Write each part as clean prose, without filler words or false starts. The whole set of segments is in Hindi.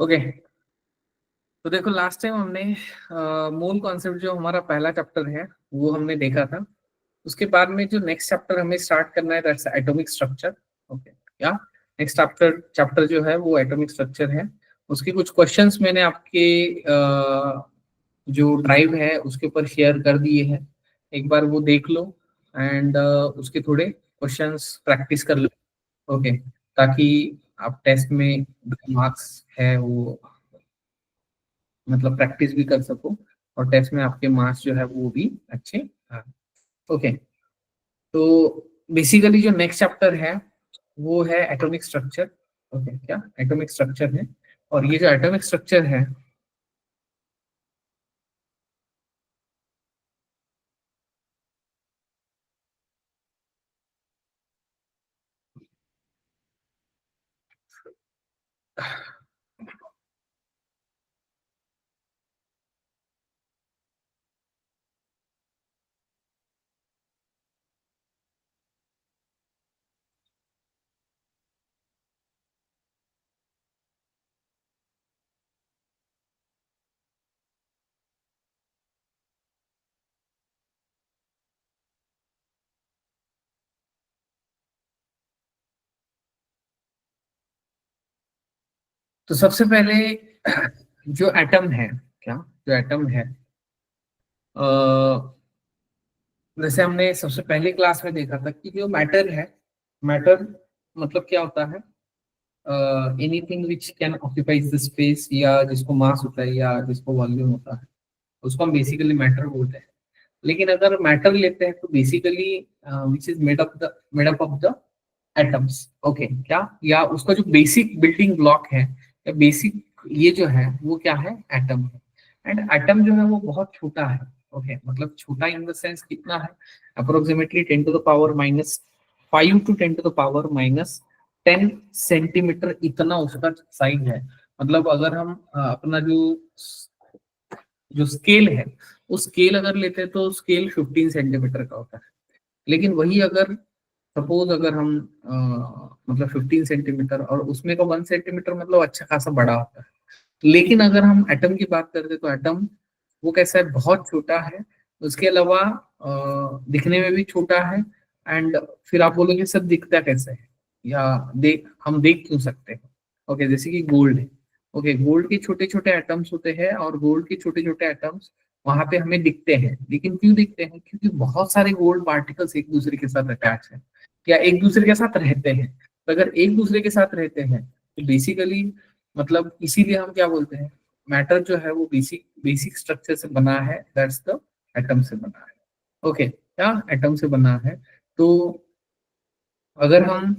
ओके। तो देखो लास्ट टाइम हमने मूल कॉन्सेप्ट जो हमारा पहला चैप्टर है वो हमने देखा था। उसके बाद में जो नेक्स्ट चैप्टर हमें स्टार्ट करना है दैट्स एटॉमिक स्ट्रक्चर। ओके, या नेक्स्ट चैप्टर चैप्टर जो है वो एटॉमिक स्ट्रक्चर है। उसके कुछ क्वेश्चंस मैंने आपके जो ड्राइव है उसके ऊपर शेयर कर दिए हैं। एक बार वो देख लो एंड उसके थोड़े क्वेश्चंस प्रैक्टिस कर लो। ओके, ताकि आप टेस्ट में मार्क्स है वो मतलब प्रैक्टिस भी कर सको और टेस्ट में आपके मार्क्स जो है वो भी अच्छे आए। ओके, तो बेसिकली जो नेक्स्ट चैप्टर है वो है एटॉमिक स्ट्रक्चर। ओके, क्या एटॉमिक स्ट्रक्चर है। और ये जो एटॉमिक स्ट्रक्चर है तो सबसे पहले जो एटम है, क्या जो एटम है, अ, जैसे हमने सबसे पहले क्लास में देखा था कि जो मैटर है, मैटर मतलब क्या होता है, anything which can occupies the space, या जिसको मास होता है या जिसको वॉल्यूम होता है उसको हम बेसिकली मैटर बोलते हैं। लेकिन अगर मैटर लेते हैं तो basically which is made up of the atoms. Okay, क्या या उसका जो बेसिक बिल्डिंग ब्लॉक है या बेसिक ये जो है वो क्या है, एटम है। एंड एटम जो है वो बहुत छोटा है। ओके, मतलब छोटा इन द सेंस कितना है, approximately 10 to the power -5 to 10 to the power -10 centimetre इतना उसका साइज है। मतलब अगर हम अपना जो स्केल है उस स्केल अगर लेते हैं तो स्केल 15 सेंटीमीटर का होता है। लेकिन वही अगर सपोज अगर हम मतलब 15 सेंटीमीटर और उसमें का 1 सेंटीमीटर मतलब अच्छा खासा बड़ा होता है। लेकिन अगर हम एटम की बात करते हैं तो एटम वो कैसा है, बहुत छोटा है। उसके अलावा दिखने में भी छोटा है। एंड फिर आप बोलोगे सर दिखता कैसे है, या हम देख क्यों सकते हैं। ओके, जैसे कि गोल्ड है। ओके, गोल्ड के छोटे छोटे एटम्स होते हैं और गोल्ड के छोटे छोटे एटम्स वहां पे हमें दिखते हैं। लेकिन क्यों दिखते हैं, क्योंकि बहुत सारे गोल्ड पार्टिकल्स एक दूसरे के साथ अटैच है या एक दूसरे के साथ रहते हैं। तो अगर एक दूसरे के साथ रहते हैं तो बेसिकली मतलब इसीलिए हम क्या बोलते हैं, मैटर जो है वो बेसिक बेसिक स्ट्रक्चर से बना है, दैट्स द एटम से बना है। ओके, क्या एटम से बना है। तो अगर हम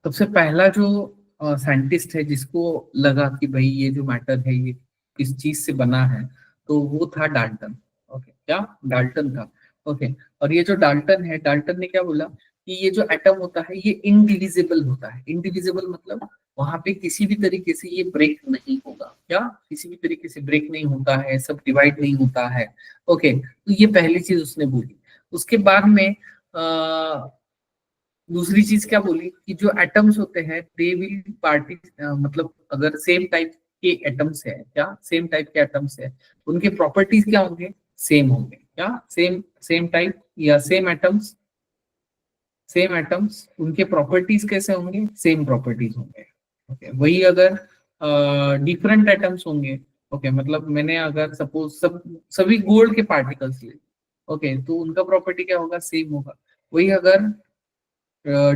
सबसे पहला जो साइंटिस्ट है जिसको लगा कि भाई ये जो मैटर है ये किस चीज से बना है, तो वो था डाल्टन। ओके, क्या डाल्टन था। ओके, और ये जो डाल्टन है, डाल्टन ने क्या बोला कि ये जो एटम होता है ये इनडिविजिबल होता है। इनडिविजिबल मतलब वहां पे किसी भी तरीके से ये ब्रेक नहीं होगा, क्या किसी भी तरीके से ब्रेक नहीं होता है, सब डिवाइड नहीं होता है। ओके, तो ये पहली चीज उसने बोली। उसके बाद में दूसरी चीज क्या बोली कि जो एटम्स होते हैं दे विल पार्टी, मतलब अगर सेम टाइप के एटम्स है, क्या सेम टाइप के एटम्स है, उनके प्रॉपर्टीज क्या होंगे, सेम होंगे। क्या सेम सेम टाइप या सेम एटम्स उनके प्रॉपर्टीज कैसे होंगे, सेम प्रॉपर्टीज होंगे। ओके, वही अगर डिफरेंट एटम्स होंगे, ओके मतलब मैंने अगर सपोज सभी गोल्ड के पार्टिकल्स लिए, ओके तो उनका प्रॉपर्टी क्या होगा, सेम होगा। वही अगर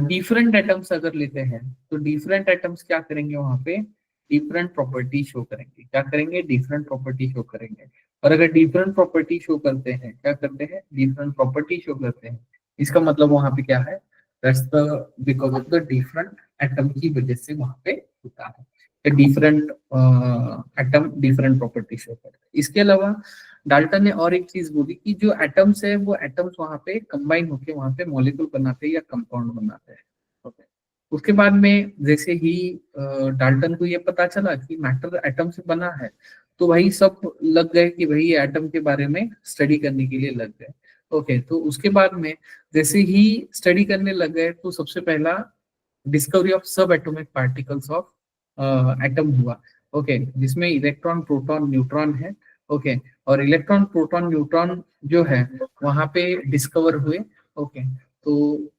डिफरेंट एटम्स अगर लेते हैं तो डिफरेंट एटम्स क्या करेंगे, वहां पे डिफरेंट प्रॉपर्टी शो करेंगे। क्या करेंगे, डिफरेंट प्रॉपर्टी शो करेंगे। और अगर डिफरेंट प्रॉपर्टी शो करते हैं, क्या करते हैं, डिफरेंट प्रॉपर्टी शो करते हैं, इसका मतलब वहां पे क्या है, that's the because of the different atom की वजह से वहां पे होता है। Different atom different property show करते हैं। इसके अलावा डाल्टन ने और एक चीज बोली कि जो एटम्स है वो एटम्स वहां पे कंबाइन होके वहां पे मॉलिक्यूल बनाते हैं या कंपाउंड बनाते हैं। ओके, उसके बाद में जैसे ही डाल्टन को ये पता चला कि मैटर एटम से बना है, तो भाई सब लग गए कि भाई एटम के बारे में स्टडी करने के लिए लग गए। ओके, तो उसके बाद में जैसे ही स्टडी करने लग गए तो सबसे पहला डिस्कवरी ऑफ सब एटॉमिक पार्टिकल्स ऑफ एटम हुआ। ओके, जिसमें इलेक्ट्रॉन प्रोटॉन न्यूट्रॉन है। ओके, और इलेक्ट्रॉन प्रोटॉन न्यूट्रॉन जो है वहां पे डिस्कवर हुए। ओके, तो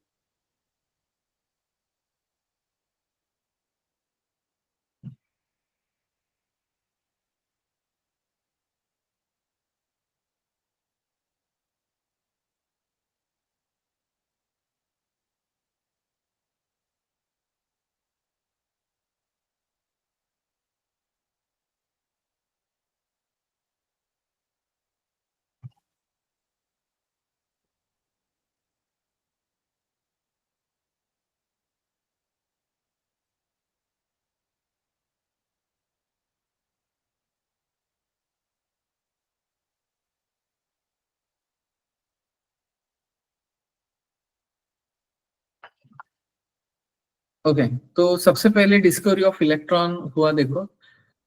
ओके, तो सबसे पहले डिस्कवरी ऑफ इलेक्ट्रॉन हुआ, देखो।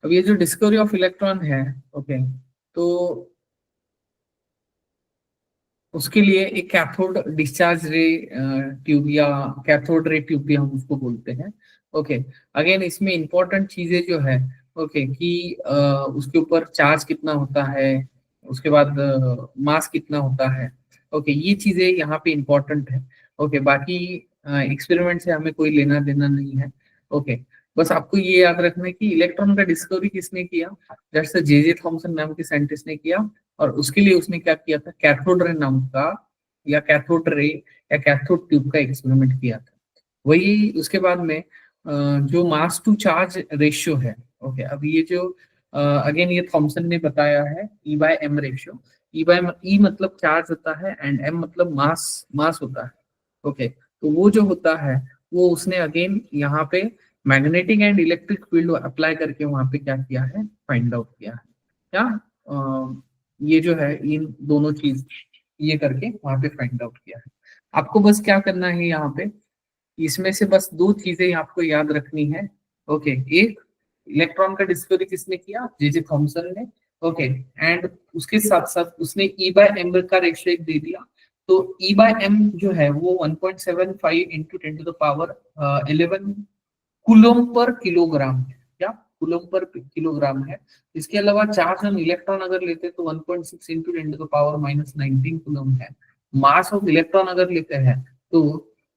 अब ये जो डिस्कवरी ऑफ इलेक्ट्रॉन है, ओके, तो उसके लिए एक कैथोड डिस्चार्ज रे ट्यूब या कैथोड रे ट्यूब भी हम उसको बोलते हैं। ओके, अगेन इसमें इंपॉर्टेंट चीजें जो है, ओके, कि उसके ऊपर चार्ज कितना होता है, उसके बाद मास कितना होता है। ओके, ये चीजें यहाँ पे इंपॉर्टेंट है। ओके, बाकी एक्सपेरिमेंट से हमें कोई लेना देना नहीं है। ओके, बस आपको ये याद रखना है कि इलेक्ट्रॉन का डिस्कवरी किसने किया, जैसे जे थॉमसन नाम के साइंटिस्ट ने किया। और उसके लिए उसने क्या किया था, कैथोड रे नाम का या कैथोड रे या कैथोड ट्यूब का एक्सपेरिमेंट किया था। वही उसके बाद में जो मास टू चार्ज रेशियो है। ओके, अब ये जो अगेन ये थॉमसन ने बताया है, E by M ratio. E by E मतलब चार्ज होता है एंड एम मतलब मास, मास होता है। ओके, तो वो जो होता है वो उसने अगेन यहाँ पे magnetic and electric field apply करके वहां पे क्या किया है, फाइंड आउट किया है। क्या ये जो है इन दोनों चीज ये करके वहां पे फाइंड आउट किया है। आपको बस क्या करना है यहाँ पे, इसमें से बस दो चीजें आपको याद रखनी है। ओके, एक, इलेक्ट्रॉन का डिस्कवरी किसने किया, जे थॉमसन ने। ओके, एंड उसके साथ साथ उसने ई बाय एम का रेशियो एक दे दिया। तो ई बाय एम जो है वो 1.75 into 10 to the power 11 coulomb पर किलोग्राम है। क्या, कूलोम पर किलोग्राम है। इसके अलावा चार्ज ऑन इलेक्ट्रॉन अगर लेते हैं तो 1.6 into 10 to the power minus 19 coulomb है। मास ऑफ इलेक्ट्रॉन अगर लेते हैं तो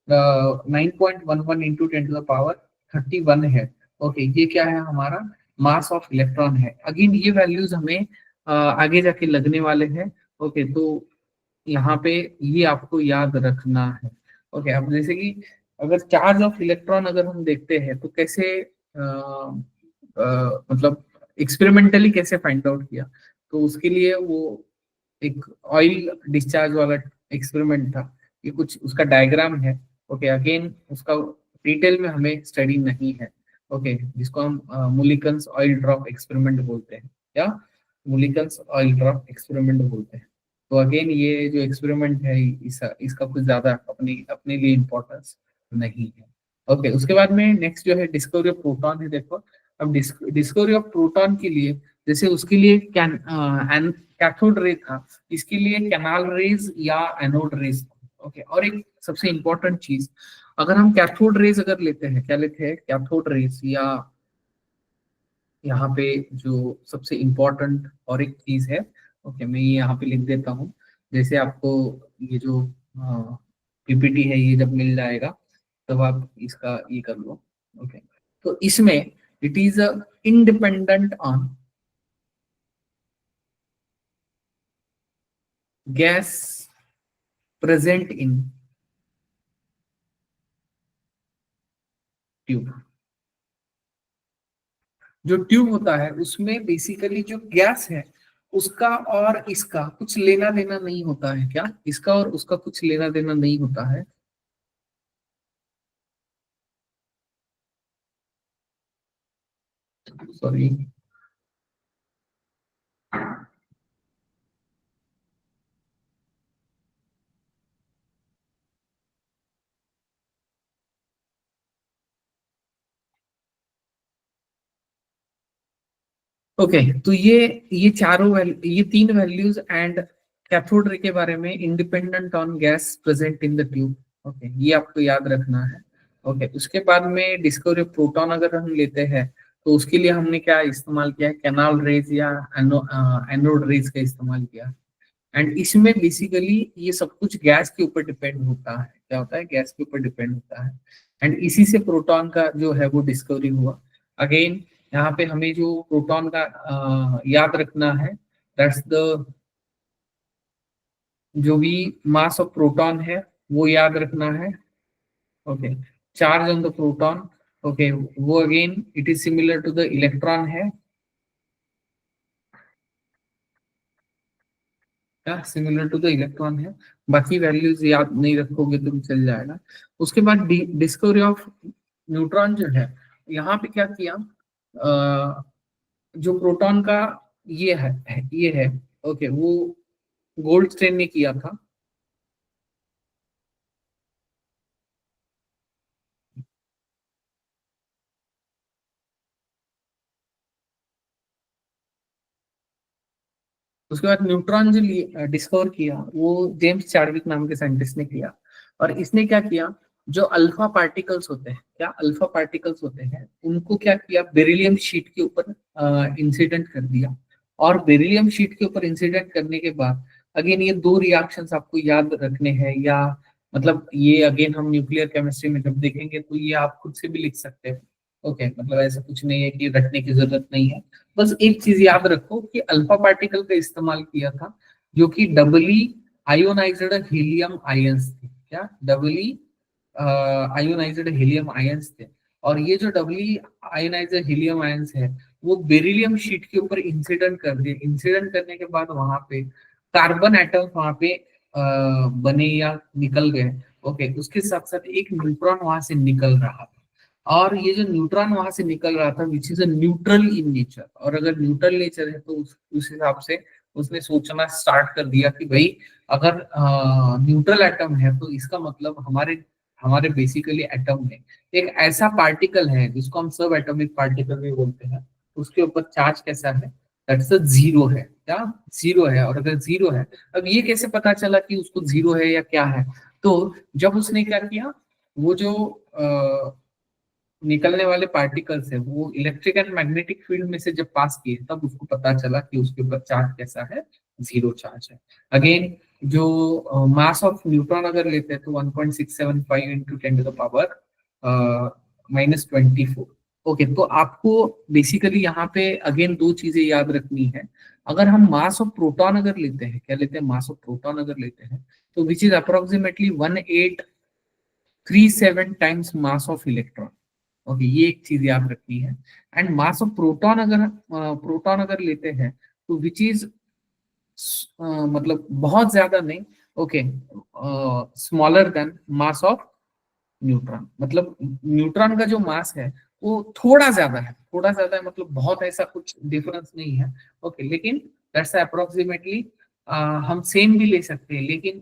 9.11 इंटू 10 टू द पावर 31 है। ओके, ये क्या है हमारा मास ऑफ इलेक्ट्रॉन है। अगेन ये वैल्यूज हमें आगे जाके लगने वाले हैं। ओके, तो यहाँ पे ये आपको याद रखना है। ओके, अब जैसे कि अगर चार्ज ऑफ इलेक्ट्रॉन अगर हम देखते हैं तो कैसे मतलब एक्सपेरिमेंटली कैसे फाइंड आउट किया, तो उसके लिए वो एक ऑयल डिस्चार्ज वाला एक्सपेरिमेंट था। ये कुछ उसका डायग्राम है। ओके, अगेन उसका डिटेल में हमें स्टडी नहीं है। ओके, जिसको हम मुलिकन्स ऑयल ड्रॉप एक्सपेरिमेंट बोलते हैं, या मुलिकन्स ऑयल ड्रॉप एक्सपेरिमेंट बोलते हैं। तो अगेन ये जो एक्सपेरिमेंट है इसका कुछ ज्यादा अपने अपने लिए इम्पोर्टेंस नहीं है। ओके, उसके बाद में नेक्स्ट जो है डिस्कवरी ऑफ प्रोटॉन है, देखो। अब डिस्कवरी ऑफ प्रोटॉन के लिए, जैसे उसके लिए कैथोड रे था, इसके लिए कैनाल रेज या एनोड रेज। ओके, और एक सबसे इंपॉर्टेंट चीज, अगर हम कैथोड रेज अगर लेते हैं, क्या लेते हैं, कैथोड रेज, या यहाँ पे जो सबसे इम्पोर्टेंट और एक चीज है। ओके, मैं ये यहाँ पे लिख देता हूँ। जैसे आपको ये जो पीपीटी है ये जब मिल जाएगा तब आप इसका ये कर लो। ओके, तो इसमें it is independent on gas present in tube. जो ट्यूब होता है उसमें बेसिकली जो गैस है उसका और इसका कुछ लेना देना नहीं होता है। क्या, इसका और उसका कुछ लेना देना नहीं होता है। सॉरी। ओके, तो ये चारों ये तीन वैल्यूज एंड कैथोड रे के बारे में independent on gas present in the tube. Okay, ये आपको याद रखना है। ओके, उसके बाद में डिस्कवरी ऑफ प्रोटॉन अगर हम लेते हैं तो उसके लिए हमने क्या इस्तेमाल किया, कैनाल रेज या एनोड रेज का इस्तेमाल किया। एंड इसमें बेसिकली ये सब कुछ गैस के ऊपर डिपेंड होता है, क्या होता है, गैस के ऊपर डिपेंड होता है। एंड इसी से प्रोटॉन का जो है वो डिस्कवरी हुआ। अगेन यहाँ पे हमें जो प्रोटॉन का याद रखना है, दैट्स द, जो भी मास ऑफ प्रोटॉन है वो याद रखना है। Okay, charge on the proton, okay, वो again it is similar to the electron है, क्या सिमिलर टू द इलेक्ट्रॉन है। बाकी वैल्यूज याद नहीं रखोगे तो भी चल जाएगा। उसके बाद डिस्कवरी ऑफ न्यूट्रॉन जो है, यहाँ पे क्या किया, जो प्रोटॉन का ये है ओके, वो गोल्डस्टेन ने किया था। उसके बाद न्यूट्रॉन जो डिस्कवर किया वो जेम्स चार्विक नाम के साइंटिस्ट ने किया। और इसने क्या किया, जो अल्फा पार्टिकल्स होते हैं, क्या अल्फा पार्टिकल्स होते हैं, उनको क्या किया, बेरिलियम शीट के ऊपर इंसिडेंट कर दिया। और बेरिलियम शीट के ऊपर इंसिडेंट करने के बाद अगेन ये दो रिएक्शंस आपको याद रखने हैं, या मतलब ये अगेन हम न्यूक्लियर केमिस्ट्री में जब देखेंगे तो ये आप खुद से भी लिख सकते हैं। ओके, मतलब ऐसा कुछ नहीं है कि रटने की जरूरत नहीं है। बस एक चीज याद रखो कि अल्फा पार्टिकल का इस्तेमाल किया था, जो कि डबली आयोनाइज्ड हीलियम आयंस थे, क्या डबली आयोनाइज्ड हीलियम आयंस थे। और ये जो डबली आयोनाइज्ड हीलियम आयंस है वो बेरिलियम शीट के ऊपर इंसिडेंट कर दिए। इंसिडेंट करने के बाद वहां पे कार्बन एटम वहां पे बने या निकल गए। ओके, उसके साथ साथ एक न्यूट्रॉन वहां से निकल रहा था। और ये जो न्यूट्रॉन वहां से निकल रहा था which is a neutral in nature, और अगर न्यूट्रल नेचर है तो उस हिसाब से उसने सोचना स्टार्ट कर दिया कि भाई अगर न्यूट्रल एटम है तो इसका मतलब हमारे हमारे बेसिकली एटम में एक ऐसा पार्टिकल है जिसको हम सब एटॉमिक पार्टिकल भी बोलते हैं, उसके ऊपर चार्ज कैसा है, दैट्स अ जीरो है, क्या जीरो है। और अगर जीरो है, अब ये कैसे पता चला कि उसको जीरो है या क्या है, तो जब उसने क्या किया, वो जो निकलने वाले पार्टिकल्स है वो इलेक्ट्रिक एंड मैग्नेटिक फील्ड में से जब पास किए तब उसको पता चला कि उसके ऊपर चार्ज कैसा है, जीरो चार्ज है। अगेन जो मास ऑफ न्यूट्रॉन अगर लेते हैं तो 1.675 into 10 to the power -24। Okay, तो आपको बेसिकली यहाँ पे अगेन दो चीजें याद रखनी है। अगर हम मास ऑफ प्रोटॉन अगर लेते हैं, क्या लेते हैं, मास ऑफ प्रोटॉन अगर लेते हैं, तो which is approximately 1837 times mass of electron. Okay, ये एक चीज याद रखनी है। एंड मास ऑफ प्रोटॉन अगर लेते हैं तो विच इज मतलब बहुत ज्यादा नहीं, okay, smaller then mass of neutron. मतलब न्यूट्रॉन का जो मास है वो थोड़ा ज्यादा है, थोड़ा ज्यादा है, मतलब बहुत ऐसा कुछ डिफरेंस नहीं है। ओके, लेकिन दैट्स अप्रोक्सीमेटली, हम सेम भी ले सकते हैं लेकिन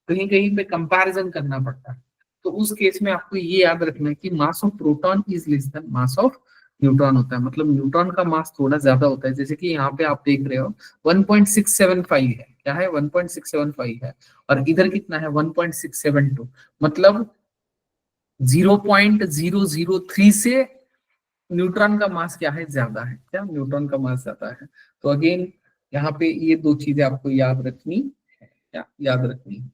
कहीं कहीं पे कंपैरिजन करना पड़ता है। तो उस केस में आपको ये याद रखना है कि mass of proton is less then mass of neutron होता है। मतलब न्यूट्रॉन का मास थोड़ा ज्यादा होता है, जैसे कि यहाँ पे आप देख रहे हो 1.675 है, क्या है, 1.675 है। और इधर कितना है, 1.672। मतलब 0.003 से न्यूट्रॉन का मास क्या है, ज्यादा है, क्या न्यूट्रॉन का मास ज्यादा है। तो अगेन यहाँ पे ये दो चीजें आपको याद रखनी है, क्या याद रखनी है।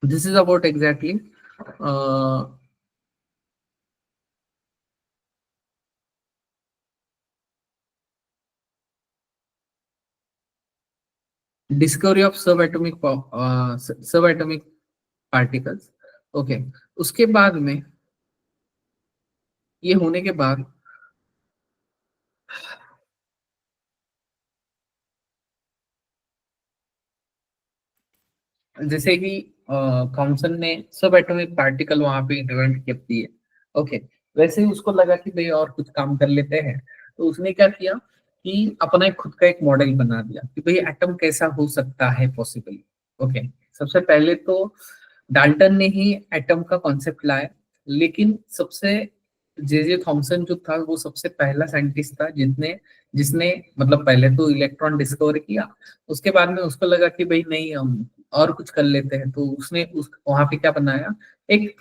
This is about exactly discovery of सब एटॉमिक पार्टिकल्स। ओके, उसके बाद में, ये होने के बाद, जैसे कि थॉमसन ने सब एटॉमिक पार्टिकल वहां पे इन्वेंट कर दिए। ओके, वैसे ही उसको लगा कि भाई और कुछ काम कर लेते हैं, तो उसने क्या किया कि अपना एक खुद का एक मॉडल बना दिया कि भाई एटम कैसा हो सकता है पॉसिबल। ओके, सबसे पहले तो डाल्टन ने ही एटम का कॉन्सेप्ट लाया, लेकिन सबसे जे थॉमसन जो था वो सबसे पहला साइंटिस्ट था जिसने जिसने मतलब पहले तो इलेक्ट्रॉन डिस्कवर किया, उसके बाद में उसको लगा कि भाई नहीं हम और कुछ कर लेते हैं, तो उसने उस वहां पे क्या बनाया, एक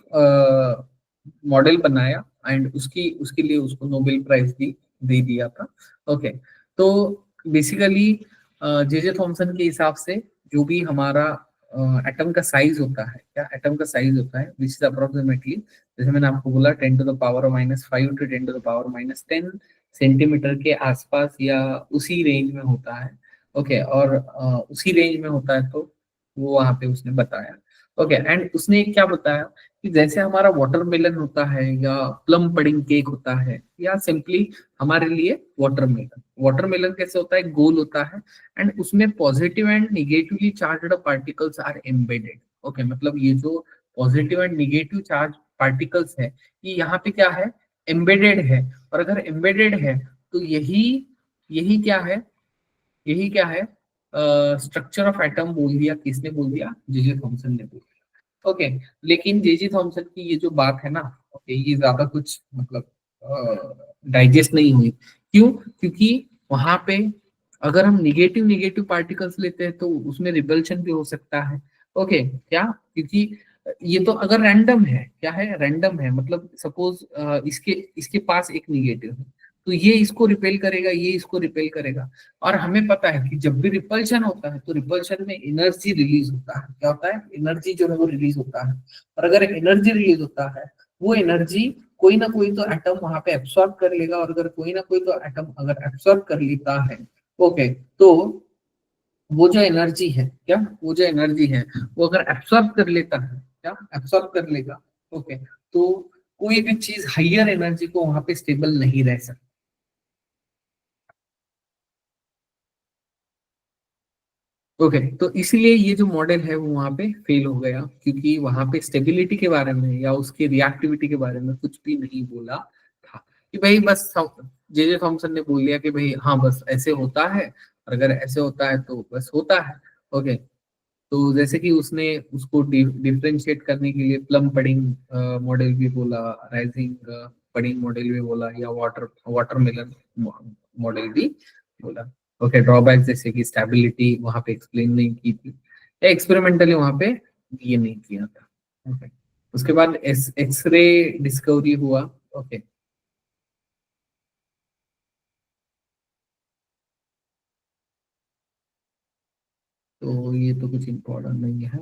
मॉडल बनाया एंड उसकी उसके लिए उसको नोबेल प्राइज भी दे दिया था। ओके, तो बेसिकली जे थॉमसन के हिसाब से जो भी हमारा एटम का साइज होता है, क्या एटम का साइज होता है विच इज अप्रोक्सीमेटली, जैसे मैंने आपको बोला 10⁻⁻5 टू 10⁻⁻10 सेंटीमीटर के आसपास या उसी रेंज में होता है। ओके, और उसी रेंज में होता है, तो वो वहां पे उसने बताया। ओके, एंड उसने क्या बताया कि जैसे हमारा वाटरमेलन होता है या प्लम पडिंग केक होता है या सिंपली हमारे लिए वाटरमेलन, वाटरमेलन कैसे होता है, गोल होता है एंड उसमें positive and negatively charged particles are embedded. Okay, मतलब ये जो positive and negative charge particles है, ये यहाँ पे क्या है, एम्बेडेड है। और अगर एम्बेडेड है तो यही यही क्या है, यही क्या है, स्ट्रक्चर ऑफ एटम बोल दिया, किसने बोल दिया, जे थॉमसन ने बोल दिया। ओके, लेकिन जे थॉमसन की ये जो बात है ना, ओके, ये ज्यादा कुछ मतलब डाइजेस्ट नहीं हुई। क्यों? क्योंकि वहां पे अगर हम निगेटिव निगेटिव पार्टिकल्स लेते हैं तो उसमें रिपल्शन भी हो सकता है। ओके, क्या? क्योंकि ये तो अगर रैंडम है, क्या है, रैंडम है, मतलब सपोज इसके इसके पास एक निगेटिव है, तो ये इसको रिपेल करेगा, ये इसको रिपेल करेगा। और हमें पता है कि जब भी रिपल्शन होता है तो रिपल्शन में एनर्जी रिलीज होता है, क्या होता है, एनर्जी जो है वो रिलीज होता है। और अगर एनर्जी रिलीज होता है, वो एनर्जी कोई ना कोई तो एटम वहां पे एब्सॉर्ब कर लेगा, और अगर कोई ना कोई तो एटम अगर एब्सॉर्ब कर लेता है, ओके, तो वो जो एनर्जी है, क्या, वो जो एनर्जी है वो अगर एब्सॉर्ब कर लेता है, क्या, एब्सॉर्ब कर लेगा, ओके, तो कोई भी चीज हाइयर एनर्जी को वहां पे स्टेबल नहीं रह सकती। ओके, तो इसलिए ये जो मॉडल है वो वहां पे फेल हो गया, क्योंकि वहां पे स्टेबिलिटी के बारे में या उसकी रिएक्टिविटी के बारे में कुछ भी नहीं बोला था। कि भाई बस जे थॉमसन ने बोल दिया कि भाई हाँ बस ऐसे होता है, और अगर ऐसे होता है तो बस होता है। ओके, तो जैसे कि उसने उसको डिफरेंशिएट करने के लिए प्लम पडिंग मॉडल भी बोला, राइजिंग पडिंग मॉडल भी बोला, या वाटरमेलन मॉडल भी बोला। ओके, ड्रॉबैक जैसे कि स्टेबिलिटी वहां पे एक्सप्लेन नहीं की थी, एक्सपेरिमेंटली वहां पे ये नहीं किया था। ओके, उसके बाद एक्सरे डिस्कवरी हुआ। ओके, तो ये तो कुछ इम्पोर्टेंट नहीं है।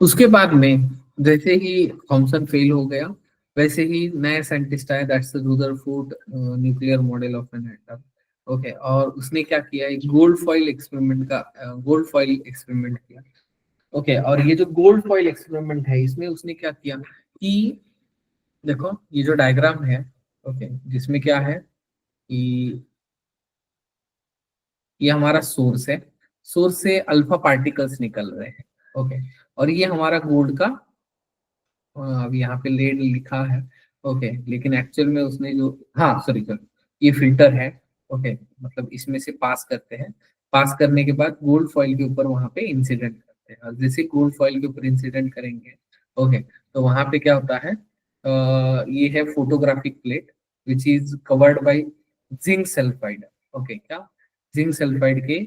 उसके बाद में जैसे ही थॉमसन फेल हो गया, वैसे ही नया साइंटिस्ट आया, that's Rutherford nuclear model of an atom. Okay, और उसने क्या किया, एक गोल्ड फॉइल एक्सपेरिमेंट किया। ओके, और ये जो गोल्ड फॉइल एक्सपेरिमेंट है, इसमें उसने क्या किया कि देखो ये जो डायग्राम है, ओके, जिसमें क्या है कि ये हमारा सोर्स है, सोर्स से अल्फा पार्टिकल्स निकल रहे हैं। ओके, और ये हमारा गोल्ड का अब यहाँ पे लेड लिखा है। ओके, लेकिन एक्चुअल में उसने जो, हाँ सॉरी सॉरी, ये फिल्टर है। ओके, मतलब इसमें से पास करते हैं, पास करने के बाद गोल्ड फॉइल के ऊपर वहां पे इंसिडेंट करते हैं, और जैसे गोल्ड फॉइल के ऊपर इंसिडेंट करेंगे, ओके, तो वहां पे क्या होता है, ये है photographic plate which is covered by zinc sulphide. Okay, क्या, जिंक सल्फाइड के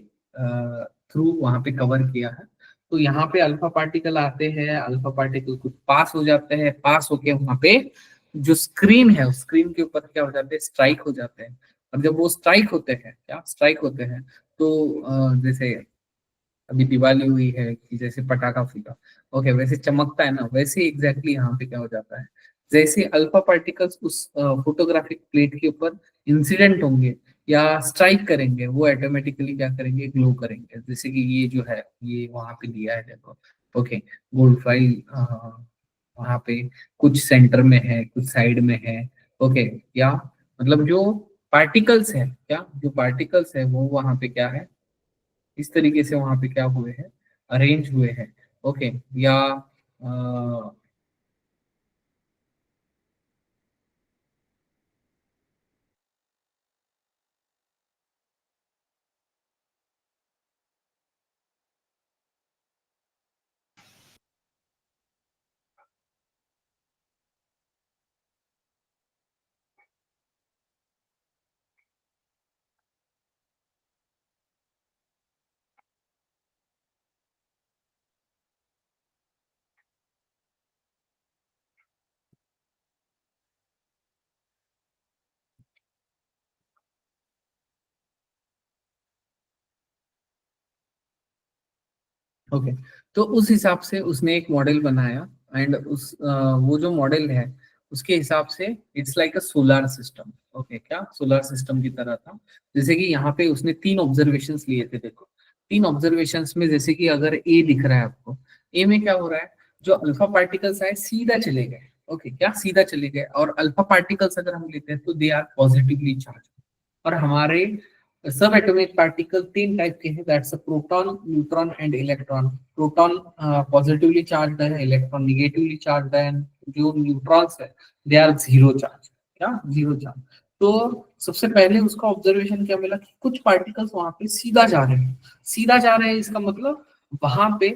थ्रू वहां पे कवर किया है। तो यहाँ पे अल्फा पार्टिकल आते हैं, अल्फा पार्टिकल कुछ पास हो जाते हैं, पास होके वहां पे जो स्क्रीन है उस स्क्रीन के ऊपर क्या हो जाते हैं, स्ट्राइक हो जाते हैं। और जब वो स्ट्राइक होते हैं, क्या स्ट्राइक होते हैं, तो जैसे अभी दिवाली हुई है कि जैसे पटाखा फूटा, ओके, वैसे चमकता है ना, वैसे एग्जैक्टली यहाँ पे क्या हो जाता है, जैसे अल्फा पार्टिकल्स उस फोटोग्राफिक प्लेट के ऊपर इंसिडेंट होंगे या स्ट्राइक करेंगे, वो ऑटोमेटिकली क्या करेंगे, ग्लो करेंगे, जैसे कि ये जो है ये वहां पे दिया है, देखो। ओके, गोल्ड फाइल वहां पे कुछ सेंटर में है, कुछ साइड में है। ओके, या मतलब जो पार्टिकल्स है, क्या जो पार्टिकल्स है वो वहां पे क्या है, इस तरीके से वहां पे क्या हुए हैं, अरेंज हुए हैं। ओके, या ओके, तो उस हिसाब से उसने एक मॉडल बनाया एंड वो जो मॉडल है उसके हिसाब से it's like a solar system. Okay, क्या सोलर सिस्टम की तरह था। जैसे कि यहाँ पे उसने 3 ऑब्जर्वेशंस लिए थे, देखो 3 ऑब्जर्वेशंस में जैसे कि अगर ए दिख रहा है आपको, ए में क्या हो रहा है, जो अल्फा पार्टिकल्स आए सीधा चले गए। ओके, क्या सीधा चले गए, और अल्फा पार्टिकल्स अगर हम लेते हैं तो दे आर पॉजिटिवली चार्ज। और हमारे सब एटॉमिक पार्टिकल 3 टाइप के हैं, that's a proton, neutron and electron. Proton positively charge है, इलेक्ट्रॉन निगेटिवली चार्ज है, जो न्यूट्रॉन्स है दे आर जीरो चार्ज। क्या जीरो चार्ज। तो सबसे पहले उसका ऑब्जर्वेशन क्या मिला कि कुछ पार्टिकल्स वहां पे सीधा जा रहे हैं। सीधा जा रहे हैं इसका मतलब वहां पे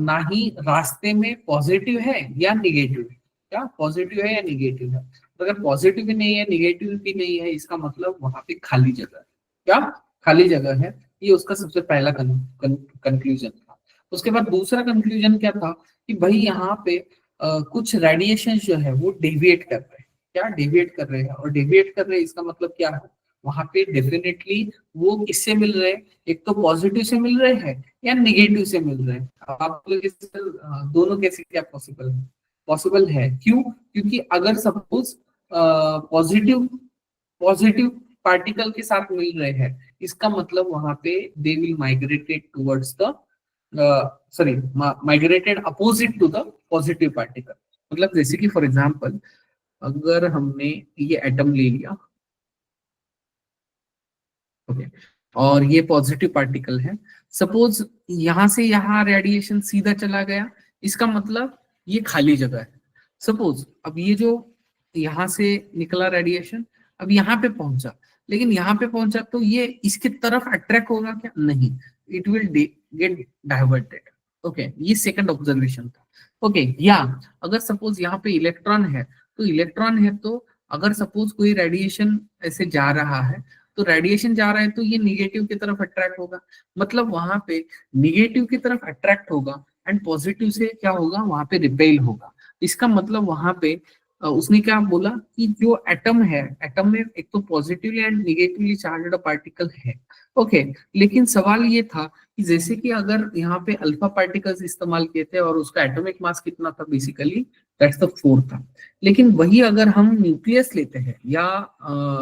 ना ही रास्ते में पॉजिटिव है या निगेटिव है। क्या पॉजिटिव है या निगेटिव है। तो अगर पॉजिटिव भी नहीं है निगेटिव भी नहीं है इसका मतलब वहां पे खाली जगह है। क्या खाली जगह है। ये उसका सबसे पहला कंक्लूजन था। उसके बाद दूसरा कंक्लूजन क्या था कि भाई यहाँ पे कुछ रेडिएशन जो है वो डेविएट कर रहे हैं। क्या डेविएट कर रहे हैं, और डेविएट कर रहे हैं इसका मतलब क्या है, वहां पे डेफिनेटली वो किससे मिल रहे हैं, एक तो पॉजिटिव से मिल रहे हैं या निगेटिव से मिल रहे हैं। अब आप लोग दोनों कैसे क्या पॉसिबल है, पॉसिबल है क्यों, क्योंकि अगर सपोज पॉजिटिव पॉजिटिव पार्टिकल के साथ मिल रहे हैं इसका मतलब वहां पे they will migrated towards the sorry migrated opposite to the positive particle. मतलब जैसे कि फॉर एग्जांपल अगर हमने ये एटम ले लिया, ओके, और ये पॉजिटिव पार्टिकल है, सपोज यहां से यहाँ रेडिएशन सीधा चला गया, इसका मतलब ये खाली जगह है। सपोज अब ये जो यहाँ से निकला रेडिएशन अब यहाँ पे पहुंचा, लेकिन यहाँ पे पहुंचा तो ये इसके तरफ अट्रैक्ट होगा क्या, नहीं, it will get diverted. Okay, ये सेकंड ऑब्जर्वेशन था। ओके, या अगर सपोज यहाँ पे इलेक्ट्रॉन है, तो इलेक्ट्रॉन है तो अगर सपोज कोई रेडिएशन ऐसे जा रहा है, तो रेडिएशन जा रहा है तो ये निगेटिव की तरफ अट्रैक्ट होगा, मतलब वहां पे निगेटिव की तरफ अट्रैक्ट होगा एंड पॉजिटिव से क्या होगा वहां पे रिपेल होगा। इसका मतलब वहां पे उसने क्या बोला कि जो एटम है, एटम में एक तो positively and negatively charged particle है। ओके, लेकिन सवाल ये था कि जैसे कि अगर यहाँ पे अल्फा पार्टिकल्स इस्तेमाल किए थे और उसका एटॉमिक मास कितना था, बेसिकली दैट्स द 4 था। लेकिन वही अगर हम न्यूक्लियस लेते हैं या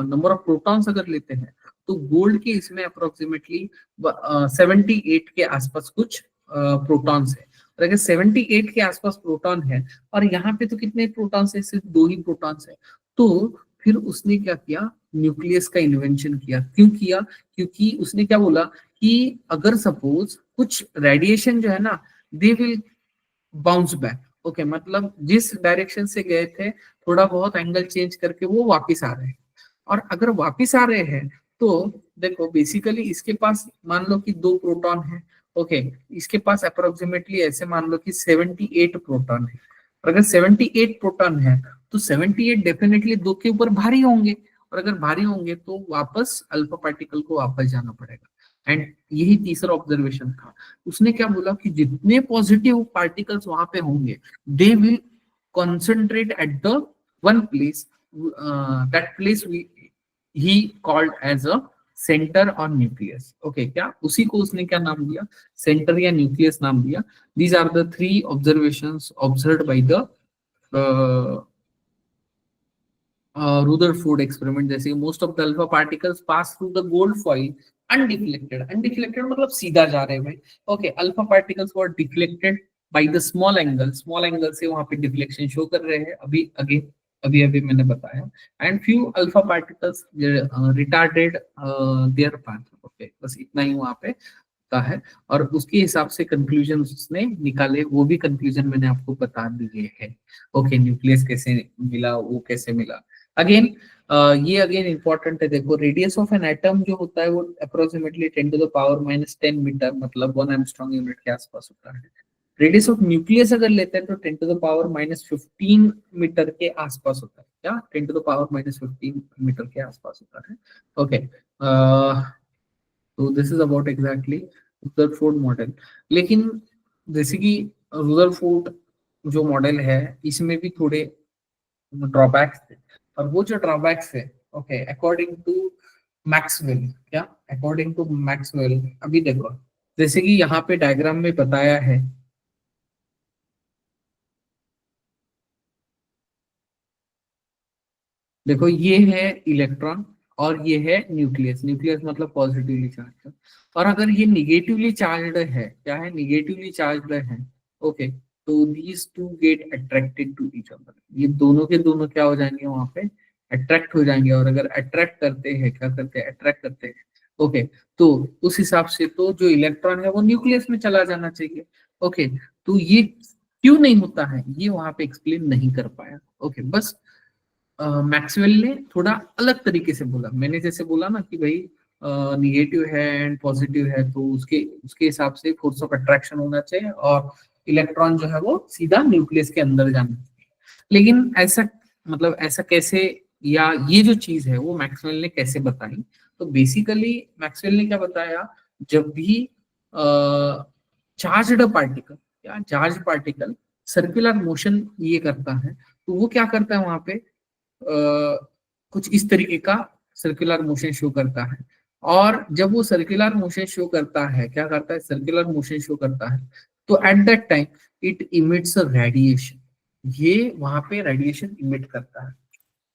नंबर ऑफ प्रोटॉन्स अगर लेते हैं, तो गोल्ड के इसमें अप्रोक्सीमेटली 78 के आसपास कुछ प्रोटॉन्स है। और अगर 78 के आसपास प्रोटॉन है और यहाँ पे तो कितने प्रोटॉन्स है, सिर्फ 2 ही प्रोटॉन्स है, तो फिर उसने क्या किया, न्यूक्लियस का इन्वेंशन किया। क्यों किया, क्योंकि उसने क्या बोला कि अगर सपोज कुछ रेडिएशन जो है ना they will bounce back. Okay, मतलब जिस डायरेक्शन से गए थे थोड़ा बहुत एंगल चेंज करके वो वापिस आ रहे हैं। और अगर वापिस आ रहे हैं तो देखो बेसिकली इसके पास मान लो कि 2 प्रोटॉन है। ओके, इसके पास अप्रोक्सीमेटली ऐसे मान लो कि 78 प्रोटॉन है। और अगर 78 प्रोटॉन है तो 78 डेफिनेटली 2 के ऊपर भारी होंगे, और अगर भारी होंगे तो वापस अल्फा पार्टिकल को वापस जाना पड़ेगा। एंड यही तीसरा ऑब्जर्वेशन था। उसने क्या बोला कि जितने पॉजिटिव पार्टिकल्स वहां पे होंगे they will concentrate at the one place, that place he called as a center or nucleus। Okay, क्या उसी को उसने क्या नाम दिया, सेंटर या न्यूक्लियस नाम दिया। These are the 3 observations observed by the Rutherford experiment। जैसे most of the alpha particles pass through the gold foil undeflected. Undeflected मतलब सीधा जा रहे हैं भाई। Okay, alpha particles were deflected by the small angle, small angle से वहां पे डिफ्लेक्शन शो कर रहे हैं, अभी अभी अभी अभी मैंने बताया। And few alpha particles retarded there path. Okay, बस इतना ही वहां पे का है। और उसके हिसाब से कंक्लूजन उसने निकाले, वो भी कंक्लूजन मैंने आपको बता दिए हैं। ओके, न्यूक्लियस कैसे मिला, वो कैसे मिला, अगेन ये अगेन इंपॉर्टेंट है। देखो रेडियस ऑफ एन एटम जो होता है वो अप्रोक्सीमेटली 10⁻⁻10 मीटर, मतलब 1 एंगस्ट्रॉम यूनिट के आसपास होता है। रेडियस ऑफ न्यूक्लियस अगर लेते हैं तो 10⁻⁻15 मीटर के आसपास होता है। क्या 10⁻⁻15 मीटर के आसपास होता है। ओके, तो this is about exactly Rutherford model. लेकिन जैसे कि रुदरफोर्ड जो मॉडल है इसमें भी थोड़े ड्रॉबैक्स थे, और वो जो ड्रॉबैक्स है, ओके, अकॉर्डिंग टू मैक्सवेल, क्या अकॉर्डिंग टू मैक्सवेल, अभी देखो जैसे कि यहाँ पे डायग्राम में बताया है, देखो ये है इलेक्ट्रॉन और ये है न्यूक्लियस। न्यूक्लियस मतलब पॉजिटिवली चार्ज। और अगर ये निगेटिवली चार्ज्ड है, क्या है, निगेटिवली चार्ज्ड है, ओके, तो these two get attracted to each other, ये दोनों के दोनों क्या हो जाएंगे, वहां पे अट्रैक्ट हो जाएंगे। और अगर अट्रैक्ट करते हैं, क्या करते हैं, अट्रैक्ट करते हैं, ओके, तो उस हिसाब से तो जो इलेक्ट्रॉन है वो न्यूक्लियस में चला जाना चाहिए। ओके, तो ये क्यों नहीं होता है, ये वहां पे एक्सप्लेन नहीं कर पाया। ओके, बस मैक्सवेल ने थोड़ा अलग तरीके से बोला। मैंने जैसे बोला ना कि भाई निगेटिव है एंड पॉजिटिव है, तो उसके उसके हिसाब से फोर्स ऑफ अट्रैक्शन होना चाहिए और इलेक्ट्रॉन जो है वो सीधा न्यूक्लियस के अंदर जाना चाहिए। लेकिन ऐसा, मतलब ऐसा कैसे, या ये जो चीज है वो मैक्सवेल ने कैसे बताई, तो बेसिकली मैक्सवेल ने क्या बताया, जब भी चार्ज्ड पार्टिकल या चार्ज पार्टिकल सर्कुलर मोशन ये करता है, तो वो क्या करता है वहां पे, कुछ इस तरीके का सर्कुलर मोशन शो करता है। और जब वो सर्कुलर मोशन शो करता है, क्या करता है, सर्कुलर मोशन शो करता है, तो at that time it emits radiation, ये वहां पे रेडिएशन इमिट करता है।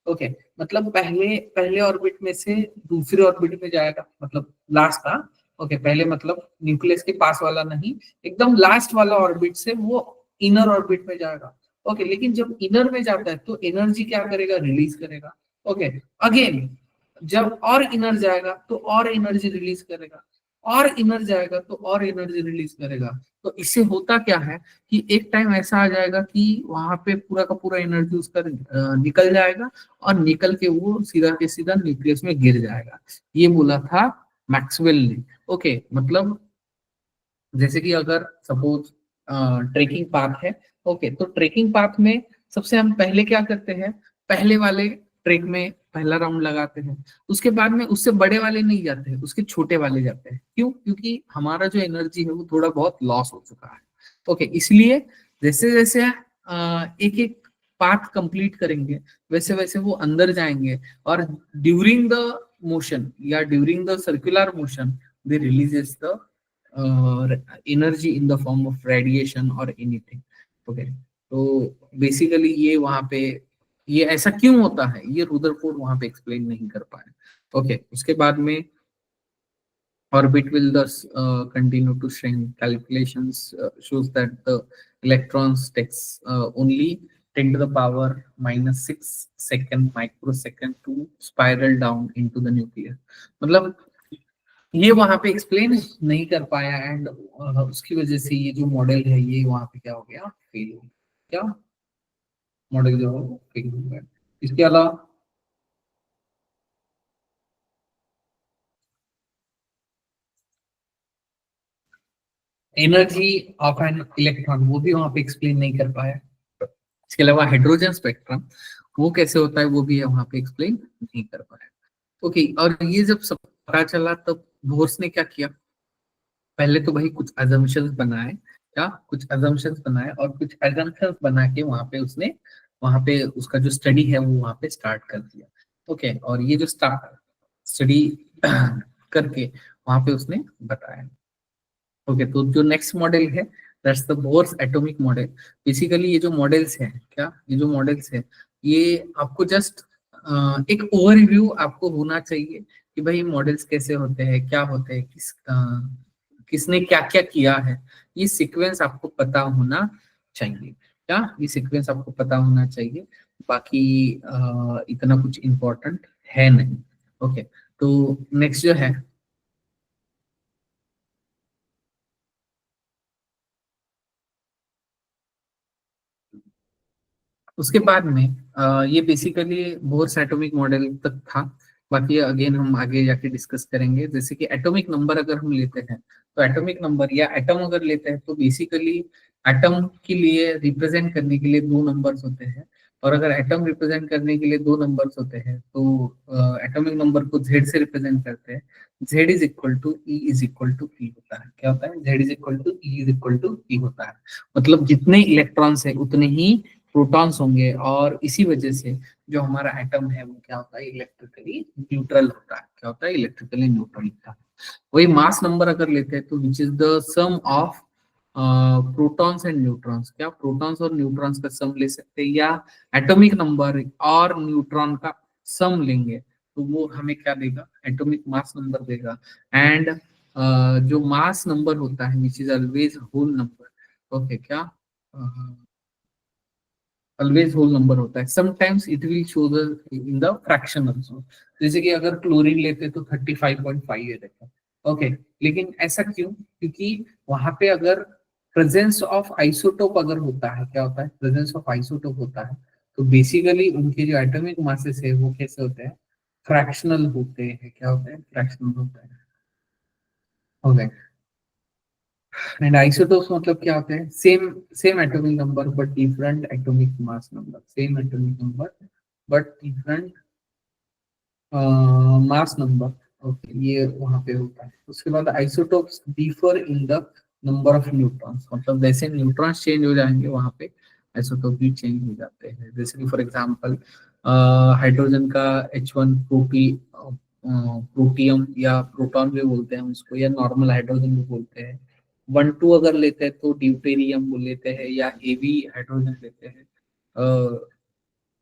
ओके, मतलब पहले पहले ऑर्बिट में से दूसरे ऑर्बिट में जाएगा, मतलब लास्ट था। ओके, पहले मतलब न्यूक्लियस के पास वाला नहीं, एकदम लास्ट वाला ऑर्बिट से वो इनर ऑर्बिट में जाएगा। ओके, लेकिन जब इनर में जाता है तो एनर्जी क्या करेगा, रिलीज करेगा। ओके, अगेन जब और इनर जाएगा तो और एनर्जी रिलीज करेगा, और इनर जाएगा तो और एनर्जी रिलीज करेगा। तो इससे होता क्या है कि एक टाइम ऐसा आ जाएगा कि वहां पे पूरा का पूरा एनर्जी उसका निकल जाएगा, और निकल के वो सीधा के सीधा न्यूक्लियस में गिर जाएगा। ये बोला था मैक्सवेल ने। ओके, मतलब जैसे कि अगर सपोज ट्रेकिंग पाथ है, ओके, तो ट्रेकिंग पाथ में सबसे हम पहले क्या करते हैं, पहले वाले ट्रेक में पहला राउंड लगाते हैं, उसके बाद में उससे बड़े वाले नहीं जाते हैं, उसके छोटे वाले जाते हैं। क्यों? क्योंकि हमारा जो एनर्जी है वो थोड़ा बहुत लॉस हो चुका है। ओके, इसलिए जैसे जैसे एक एक पाथ कंप्लीट करेंगे, वैसे वैसे वो अंदर जाएंगे, और ड्यूरिंग द मोशन या during the circular motion they releases the energy in the form of radiation और एनीथिंग। ओके, तो बेसिकली ये वहां पे, ये ऐसा क्यों होता है, ये रुदरफोर्ड वहां पे एक्सप्लेन नहीं कर पाए। ओके, उसके बाद में orbit will thus continue to shrink. Calculations shows that the electrons takes only 10 to the power minus 6 second microsecond to spiral down into the nucleus. मतलब ये वहां पे एक्सप्लेन नहीं कर पाया, एंड उसकी वजह से ये जो मॉडल है ये वहां पे क्या हो गया, फेल हो गया। क्या, मॉडल जो है वो फेल हो गया। इसके अलावा एनर्जी ऑफ एन इलेक्ट्रॉन वो भी वहां पे एक्सप्लेन नहीं कर पाया। इसके अलावा हाइड्रोजन स्पेक्ट्रम वो कैसे होता है वो भी वहां पे एक्सप्लेन नहीं कर पाया। ओके, और ये जब सब पता चला तब बोर्स ने क्या किया, पहले तो भाई कुछ अजम्पशंस बनाए, क्या कुछ अजम्पशंस बनाए, और कुछ अजम्पशंस बना के वहां पे उसका जो स्टडी है वो वहां पे स्टार्ट कर दिया। ओके, और ये जो स्टार्ट स्टडी करके वहां पे उसने बताया। ओके, तो जो नेक्स्ट मॉडल है that's the Bohr's atomic model. Basically ये जो मॉडल्स है, क्या ये जो मॉडल्स है, ये आपको जस्ट एक ओवरव्यू आपको होना चाहिए कि भाई मॉडल्स कैसे होते हैं, क्या होते हैं, किसने क्या क्या किया है, ये सीक्वेंस आपको पता होना चाहिए। क्या ये सीक्वेंस आपको पता होना चाहिए, बाकी इतना कुछ इम्पोर्टेंट है नहीं। ओके, तो नेक्स्ट जो है, उसके बाद में ये बेसिकली बोर्स एटॉमिक मॉडल तक था। बाकी अगेन हम आगे जाके डिस्कस करेंगे। जैसे कि एटॉमिक नंबर अगर हम लेते हैं, तो एटॉमिक नंबर या एटम अगर लेते हैं, तो बेसिकली एटम के लिए रिप्रेजेंट करने के लिए दो नंबर्स होते हैं। और अगर एटम रिप्रेजेंट करने के लिए दो नंबर्स होते हैं, तो एटॉमिक नंबर को जेड से रिप्रेजेंट करते हैं। Z is equal to E is equal to E होता है। क्या होता है? Z is equal to E is equal to E होता है। मतलब जितने इलेक्ट्रॉन्स है उतने ही प्रोटॉन्स होंगे, और इसी वजह से जो हमारा एटम है वो क्या होता है, इलेक्ट्रिकली न्यूट्रल होता है। क्या होता है? इलेक्ट्रिकली न्यूट्रल होता है। वही मास नंबर अगर लेते हैं तो which is the sum of protons and neutrons, क्या प्रोटॉन्स और न्यूट्रॉन्स का सम ले सकते हैं, या एटॉमिक नंबर और न्यूट्रॉन का सम लेंगे तो वो हमें क्या देगा, एटॉमिक मास नंबर देगा। एंड जो मास नंबर होता है which is always whole number, okay क्या, ऑलवेज होल नंबर होता है, sometimes it will show the in the fraction also. जैसे कि अगर क्लोरीन लेते तो 35.5 है देखो, ओके। लेकिन ऐसा क्यों, क्योंकि वहां पे अगर प्रेजेंस ऑफ आइसोटोप अगर होता है, क्या होता है, प्रेजेंस ऑफ आइसोटोप होता है, तो बेसिकली उनके जो एटॉमिक मासेस है वो कैसे होते हैं, फ्रैक्शनल होते हैं, क्या होते हैं, फ्रैक्शनल होते हैं, ओके। एंड आइसोटोप्स मतलब क्या होते हैं, same same atomic number but different atomic mass number, same atomic number but different mass number, okay, ये वहां पे होता है। उसके बाद isotopes differ in the number of neutrons, मतलब जैसे न्यूट्रॉन्स चेंज हो जाएंगे वहां पे आइसोटोप भी चेंज हो जाते हैं। जैसे कि फॉर एग्जांपल हाइड्रोजन का H1 प्रोटियम या प्रोटॉन भी बोलते हैं उसको, या नॉर्मल हाइड्रोजन भी बोलते हैं। 1 2 अगर लेते हैं तो ड्यूटेरियम बोल लेते हैं, या हेवी हाइड्रोजन लेते हैं।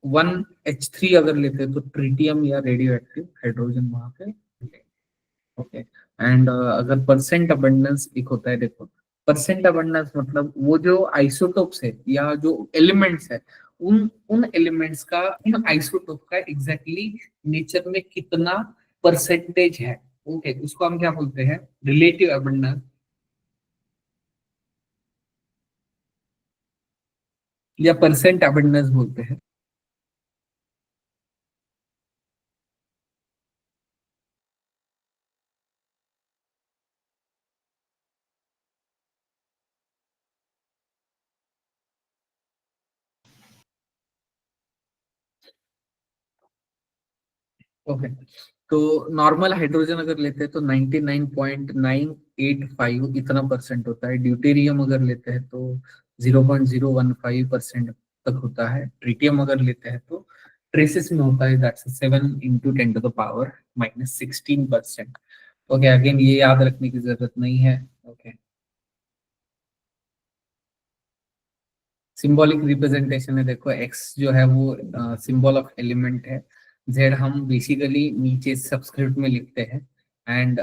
1H3 अगर लेते हैं तो ट्रिटियम या रेडियो एक्टिव हाइड्रोजन वहां पे, ओके। एंड अगर परसेंट अबंडेंस एक होता है, देखो परसेंट अबंडेंस मतलब वो जो आइसोटोप्स है या जो एलिमेंट्स है, उन उन एलिमेंट्स का, उन आइसोटोप का एग्जैक्टली नेचर में कितना परसेंटेज है, ओके, उसको हम क्या बोलते हैं, रिलेटिव अबंडेंस या परसेंट अबंडेंस बोलते हैं। ओके, तो नॉर्मल हाइड्रोजन अगर लेते हैं तो 99.985 इतना परसेंट होता है। ड्यूटेरियम अगर लेते हैं तो 0.015% तक होता है। ट्रिटियम अगर लेते हैं तो ट्रेसेस में होता है, दैट्स 7 × 10⁻16%। ओके, अगेन ये याद रखने की जरूरत नहीं है, ओके। सिंबॉलिक रिप्रेजेंटेशन है, देखो एक्स जो है वो सिंबल ऑफ एलिमेंट है, जेड हम बेसिकली नीचे सबस्क्रिप्ट में लिखते हैं, एंड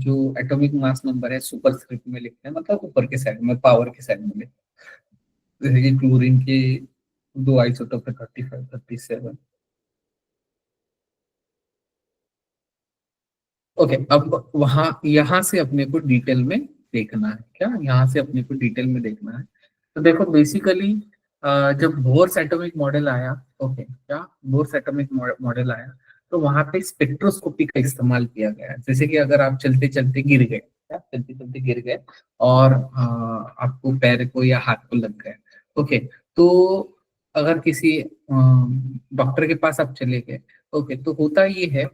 जो एटॉमिक मास नंबर है सुपरस्क्रिप्ट में लिखते हैं, मतलब ऊपर के साइड में, पावर के साइड में लिखते हैं। जैसे कि क्लोरीन के दो आइसोटोप है, 35 37। ओके, अब वहां यहाँ से अपने को डिटेल में देखना है, क्या यहाँ से अपने को डिटेल में देखना है। तो देखो बेसिकली जब बोर्स एटॉमिक मॉडल आया, ओके क्या, बोर्स एटॉमिक मॉडल आया, तो वहां पे स्पेक्ट्रोस्कोपी का इस्तेमाल किया गया। जैसे कि अगर आप चलते चलते गिर गए, क्या चलते चलते गिर गए और आपको पैर को या हाथ को लग गए, ओके, तो अगर किसी डॉक्टर के पास आप चले गए, ओके, तो होता ये है,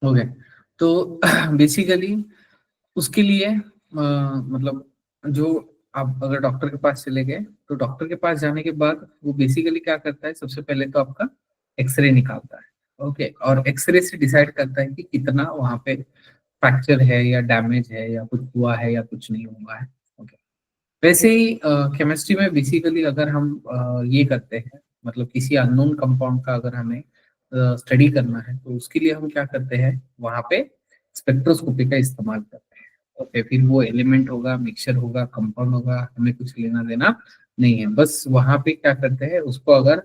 ओके, तो बेसिकली उसके लिए मतलब जो आप अगर डॉक्टर के पास चले गए, तो डॉक्टर के पास जाने के बाद वो बेसिकली क्या करता है, सबसे पहले तो आपका एक्सरे निकालता है, ओके, और एक्सरे से डिसाइड करता है कि कितना वहां पे फ्रैक्चर है या डैमेज है या कुछ हुआ है या कुछ नहीं हुआ है, ओके। वैसे ही केमिस्ट्री में बेसिकली अगर हम ये करते हैं, मतलब किसी अननोन कंपाउंड का अगर हमें स्टडी करना है, तो उसके लिए हम क्या करते हैं, वहां पे स्पेक्ट्रोस्कोपी का इस्तेमाल करते हैं, ओके। फिर वो एलिमेंट होगा, मिक्सचर होगा, कंपाउंड होगा, हमें कुछ लेना देना नहीं है, बस वहां पे क्या करते हैं, उसको अगर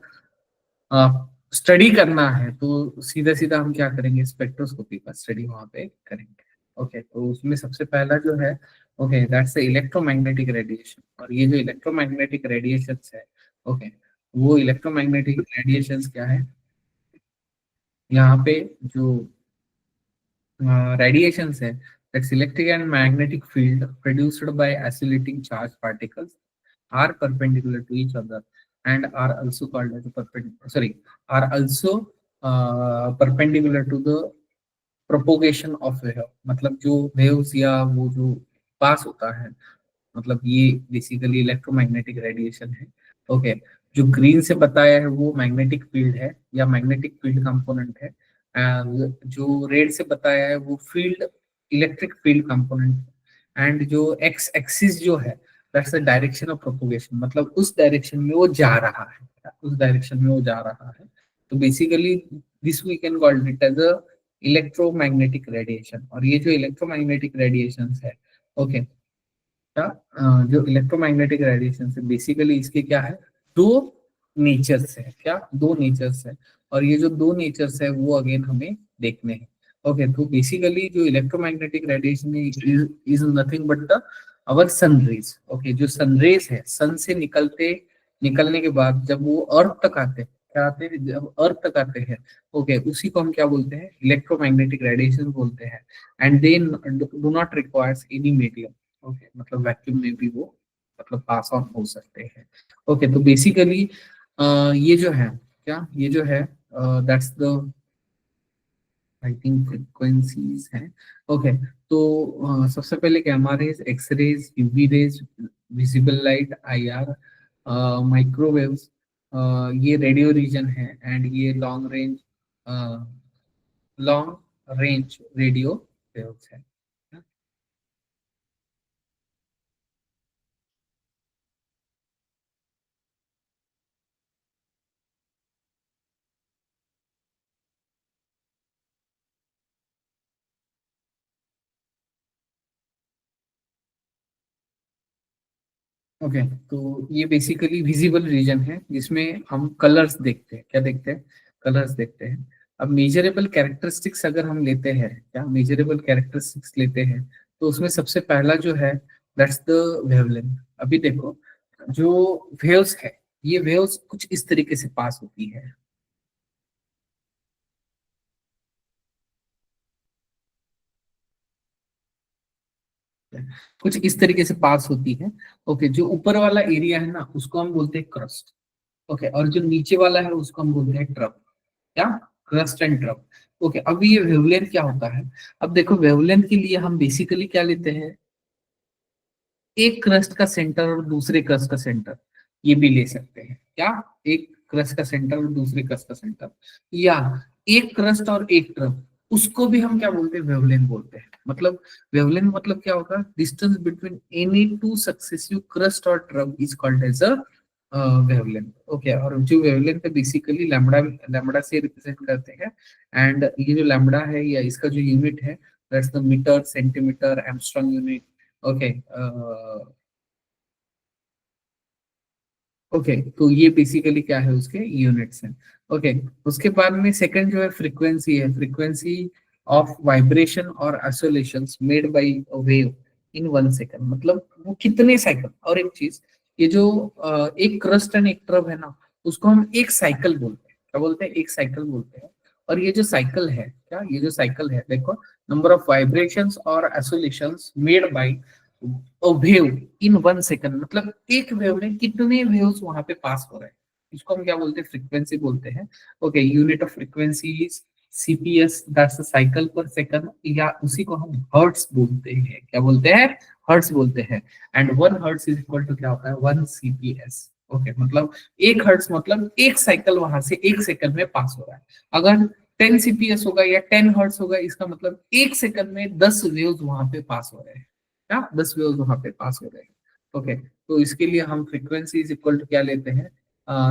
स्टडी करना है तो सीधा सीधा हम क्या करेंगे, स्पेक्ट्रोस्कोपी का स्टडी वहां पे करेंगे, ओके। तो उसमें सबसे पहला जो है, ओके, दैट्स इलेक्ट्रोमैग्नेटिक रेडिएशन। और ये जो इलेक्ट्रोमैग्नेटिक रेडिएशन है, ओके, वो इलेक्ट्रोमैग्नेटिक रेडिएशन क्या है, यहाँ पे जो radiations है, that's electric and magnetic field produced by oscillating charged particles are perpendicular to each other and are also called as a are also perpendicular to the propagation of wave. मतलब जो waves या वो जो पास होता है, मतलब ये बेसिकली इलेक्ट्रोमैग्नेटिक रेडिएशन है। ओके, जो ग्रीन से बताया है वो मैग्नेटिक फील्ड है या मैग्नेटिक फील्ड कंपोनेंट है, and जो रेड से बताया है वो फील्ड, इलेक्ट्रिक फील्ड कंपोनेंट है। एंड जो एक्स एक्सिस जो है, that's the direction of propagation, मतलब उस डायरेक्शन में वो जा रहा है, उस डायरेक्शन में वो जा रहा है। तो basically this we can call it as a electromagnetic radiation. और ये जो इलेक्ट्रोमैग्नेटिक रेडिएशन है, ओके, क्या जो इलेक्ट्रोमैग्नेटिक रेडिएशन से बेसिकली इसके क्या है, दो नेचर्स है, क्या दो नेचर्स है। और ये जो दो नेचर्स है वो अगेन हमें देखने हैं। ओके, तो बेसिकली जो electromagnetic radiation is nothing but the our sun rays. Okay, जो सन रेज है, सन से निकलने के बाद जब वो अर्थ तक आते हैं, क्या आते हैं, जब अर्थ तक आते हैं, ओके, उसी को हम क्या बोलते हैं, इलेक्ट्रोमैग्नेटिक रेडिएशन बोलते हैं। And they do not requires any medium. Okay, मतलब वैक्यूम में भी वो मतलब पास ऑन हो सकते हैं। ओके, तो बेसिकली ये जो है, क्या ये जो है, that's the I think frequencies हैं। ओके, तो सबसे पहले gamma rays, X rays, UV rays, visible light, IR, microwaves, ये रेडियो रीजन है। एंड ये लॉन्ग रेंज रेडियो वेव्स है। ओके, तो ये बेसिकली विजिबल रीजन है जिसमें हम कलर्स देखते हैं, क्या देखते हैं, कलर्स देखते हैं। अब मेजरेबल कैरेक्टरिस्टिक्स अगर हम लेते हैं, क्या मेजरेबल कैरेक्टरिस्टिक्स लेते हैं, तो उसमें सबसे पहला जो है, दैट्स द वेवलेंथ। अभी देखो, जो वेव्स है, ये वेव्स कुछ इस तरीके से पास होती है, कुछ इस तरीके से पास होती है। ओके, जो ऊपर वाला एरिया है ना उसको हम बोलते हैं क्रस्ट। ओके, और जो नीचे वाला है उसको हम बोलते हैं ट्रफ, क्या, क्रस्ट एंड ट्रफ। ओके, अब ये वेवलेंथ क्या होता है। अब देखो, वेवलेंथ के लिए हम बेसिकली क्या लेते हैं, एक क्रस्ट का सेंटर और दूसरे क्रस्ट का सेंटर, ये भी ले सकते हैं, क्या, एक क्रस्ट का सेंटर और दूसरे क्रस्ट का सेंटर, या एक क्रस्ट और एक ट्रफ, उसको भी हम क्या बोलते हैं, वेवलेंथ बोलते हैं। मतलब वेवलेंथ मतलब क्या होगा, distance between any two successive crest और trough is called as a wavelength. Okay, और जो वेवलेंथ है बेसिकली लैम्बडा लैम्बडा से रिप्रेजेंट करते हैं। एंड ये जो लैम्बडा है या इसका जो यूनिट है, that's the metre, centimetre, angstrom unit. Okay, okay, तो ये बेसिकली क्या है, उसके यूनिट्स हैं। ओके, उसके बाद में सेकंड जो है फ्रीक्वेंसी है, फ्रीक्वेंसी ऑफ वाइब्रेशन और oscillations made by a wave in 1 second, मतलब वो कितने साइकिल। और एक चीज, ये जो एक क्रस्ट एंड एक ट्रफ है ना, उसको हम एक साइकिल बोलते हैं, क्या बोलते हैं, एक साइकिल बोलते हैं। और ये जो साइकिल है, क्या, ये जो साइकिल है, देखो, नंबर ऑफ वाइब्रेशंस और oscillations made by wave in 1 second, मतलब एक वेव में कितने वेव्स वहां पे पास हो रहे हैं, इसको हम क्या बोलते हैं, फ्रीक्वेंसी बोलते हैं। Okay, unit of frequency is CPS, that's cycle पर सेकंड, या उसी को हम हर्ट्स बोलते हैं, क्या बोलते हैं, हर्ट्स बोलते हैं। And 1 hertz is equal to क्या होता है, 1 सीपीएस। ओके, मतलब 1 हर्ट्स मतलब एक साइकिल वहां से 1 सेकंड में पास हो रहा है। अगर 10 सीपीएस होगा या 10 हर्ट्स होगा, इसका मतलब 1 सेकंड में 10 वेव्स वहां पे पास हो रहे हैं, क्या, 10 वेव्स वहां पे पास हो रहे हैं। ओके, तो इसके लिए हम फ्रीक्वेंसी इज इक्वल टू क्या लेते हैं,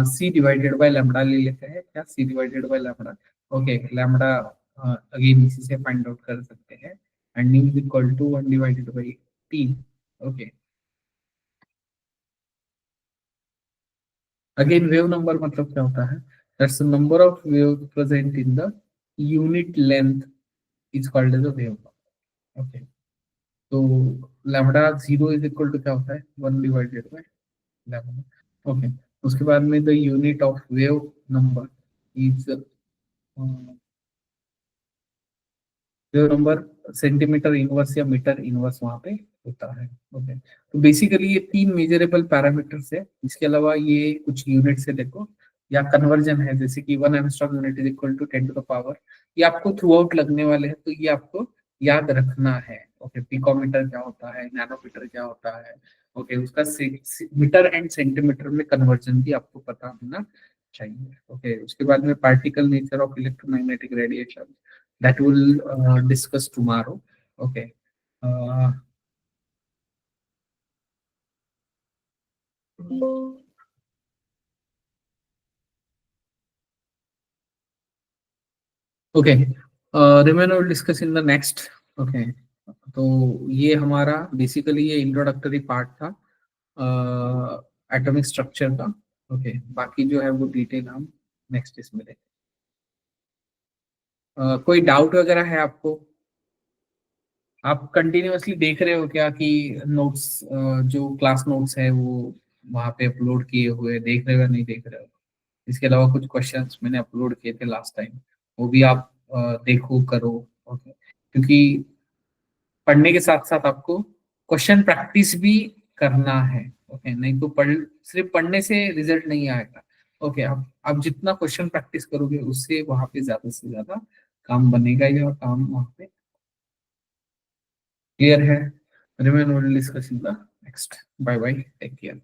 सी डिवाइडेड बाय लैम्बडा ले लेते हैं, क्या, C divided by lambda. Okay, lambda again इसी से फाइंड आउट कर सकते हैं। And nu is equal to 1/T। Okay, again wave number मतलब क्या होता है, that's the number of wave present in the unit length is called as a wave. Okay, तो lambda zero is equal to क्या होता है, 1/, ओके, उसके बाद में the unit of wave number is जो नंबर सेंटीमीटर इनवर्स या मीटर इनवर्स वहां पे होता है। ओके, तो बेसिकली ये तीन मेजरेबल पैरामीटर्स है। इसके अलावा ये कुछ यूनिट से देखो, या कन्वर्जन है, जैसे कि 1 angstrom unit is equal to 10 to the power, ये आपको थ्रू आउट लगने वाले हैं, तो ये आपको याद रखना है। ओके, पिकोमीटर क्या होता है, नैनोमीटर क्या होता है। ओके, उसका मीटर एंड सेंटीमीटर में कन्वर्जन भी आपको पता होना चाहिए। ओके, उसके बाद में particle nature of electromagnetic radiation, that will discuss tomorrow. Okay. Uh, okay. Remain will discuss in the next. Okay. तो ये हमारा बेसिकली ये इंट्रोडक्टरी पार्ट था एटॉमिक स्ट्रक्चर का। ओके, बाकी जो है वो डिटेल हम नेक्स्ट इसमें देखें। कोई डाउट वगैरह है आपको? आप कंटिन्यूअसली देख रहे हो क्या कि नोट्स, जो क्लास नोट्स है वो वहाँ पे अपलोड किए हुए देख रहे हो या नहीं देख रहे हो? इसके अलावा कुछ क्वेश्चंस मैंने अपलोड किए थे लास्ट टाइम, वो भी आप देखो करो। ओके, क्योंकि पढ़ने के साथ साथ आपको क्वेश्चन प्रैक्टिस भी करना है। ओके, नहीं तो सिर्फ पढ़ने से रिजल्ट नहीं आएगा। ओके, आप जितना क्वेश्चन प्रैक्टिस करोगे उससे वहां पे ज्यादा से ज्यादा काम बनेगा, या काम वहां पे क्लियर है। Remain will discuss in the next. Bye bye, take care.